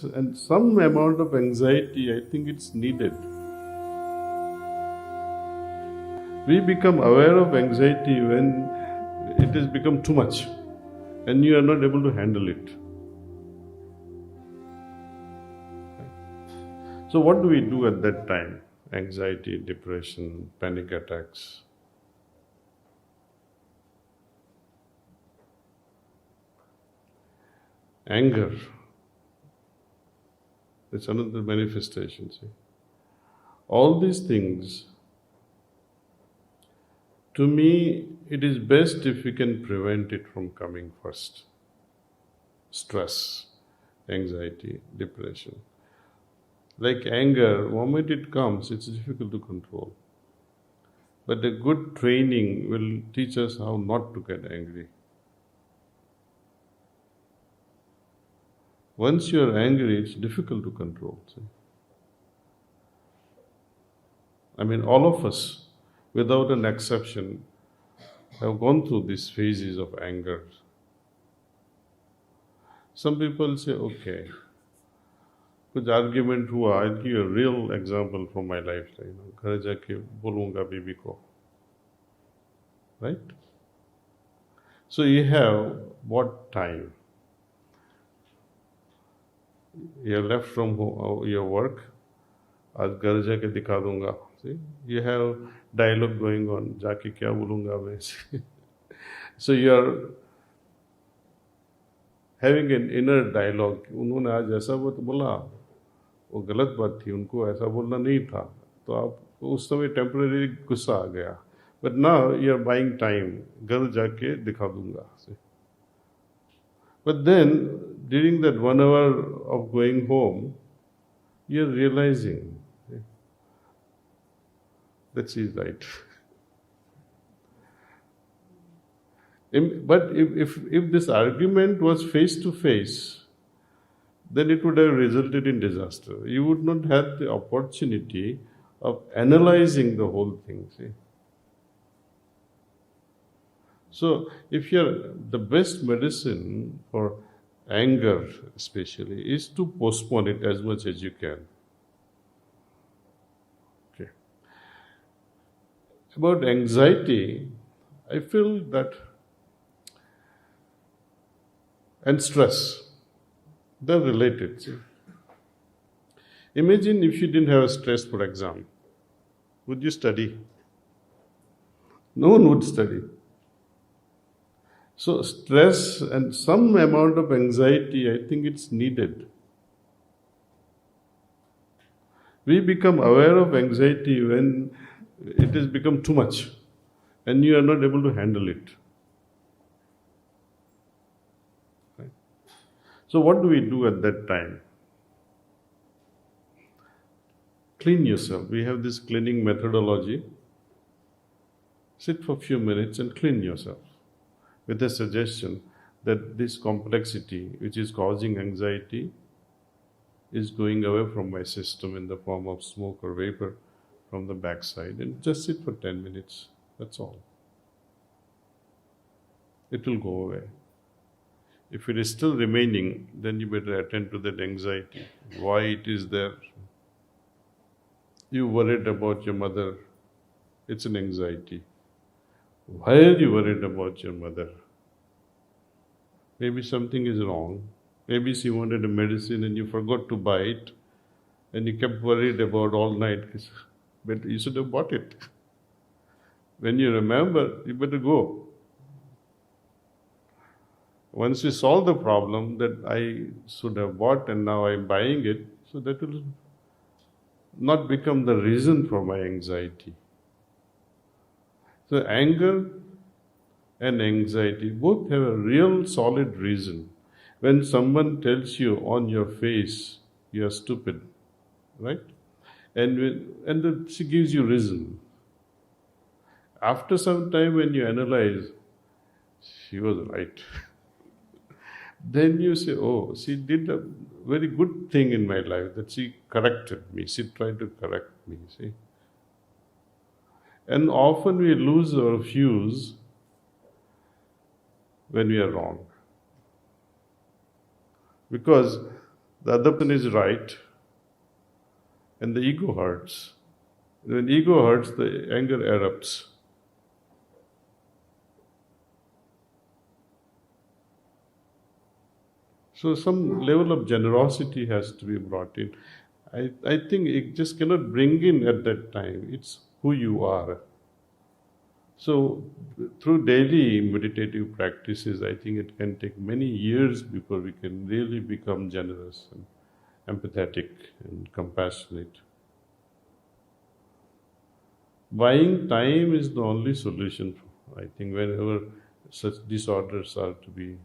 stress and some amount of anxiety, I think it's needed. We become aware of anxiety when it has become too much and you are not able to handle it. So what do we do at that time? Anxiety, depression, panic attacks. Anger. It's another manifestation. See? All these things, to me, it is best if we can prevent it from coming first. Stress, anxiety, depression. Like anger, the moment it comes, it's difficult to control. But a good training will teach us how not to get angry. Once you are angry, it's difficult to control. See? I mean, all of us, without an exception, have gone through these phases of anger. Some people say, okay, कुछ argument हुआ, I'll give you a real example from my life. घर जाके बोलूँगा बीबी को, right? So you have what time? You have left from your work, आज घर जाके दिखा दूँगा. See, you have dialogue going on. जाके क्या बोलूँगा मैं? So you are having an inner dialogue. उन्होंने आज ऐसा बोला, वो गलत बात थी, उनको ऐसा बोलना नहीं था. तो आप उस समय टेम्पररी गुस्सा आ गया. But now you are buying time. घर जाके दिखा दूँगा. See? But then, during that 1 hour of going home, you are realizing that she is right. But if this argument was face to face, then it would have resulted in disaster. You would not have the opportunity of analyzing the whole thing. See? So, if the best medicine for anger especially is to postpone it as much as you can. Okay. About anxiety, I feel that, and stress, they're related. See? Imagine if you didn't have a stress for exam, would you study? No one would study. So stress and some amount of anxiety, I think it's needed. We become aware of anxiety when it has become too much and you are not able to handle it. Right? So what do we do at that time? Clean yourself. We have this cleaning methodology. Sit for a few minutes and clean yourself, with a suggestion that this complexity which is causing anxiety is going away from my system in the form of smoke or vapor from the backside, and just sit for 10 minutes, that's all. It will go away. If it is still remaining, then you better attend to that anxiety, why it is there. You worried about your mother, it's an anxiety. Why are you worried about your mother? Maybe something is wrong. Maybe she wanted a medicine and you forgot to buy it and you kept worried about all night. But you should have bought it. When you remember, you better go. Once you solve the problem that I should have bought and now I'm buying it, so that will not become the reason for my anxiety. So anger and anxiety both have a real solid reason. When someone tells you on your face, you are stupid, right? And she gives you reason. After some time when you analyze, she was right. Then you say, oh, she did a very good thing in my life, that she corrected me, she tried to correct me, see? And often we lose our fuse when we are wrong. Because the other person is right, and the ego hurts. When ego hurts, the anger erupts. So some level of generosity has to be brought in. I think it just cannot bring in at that time. It's who you are. So through daily meditative practices, I think it can take many years before we can really become generous and empathetic and compassionate. Buying time is the only solution, I think, whenever such disorders are to be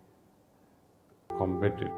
combated.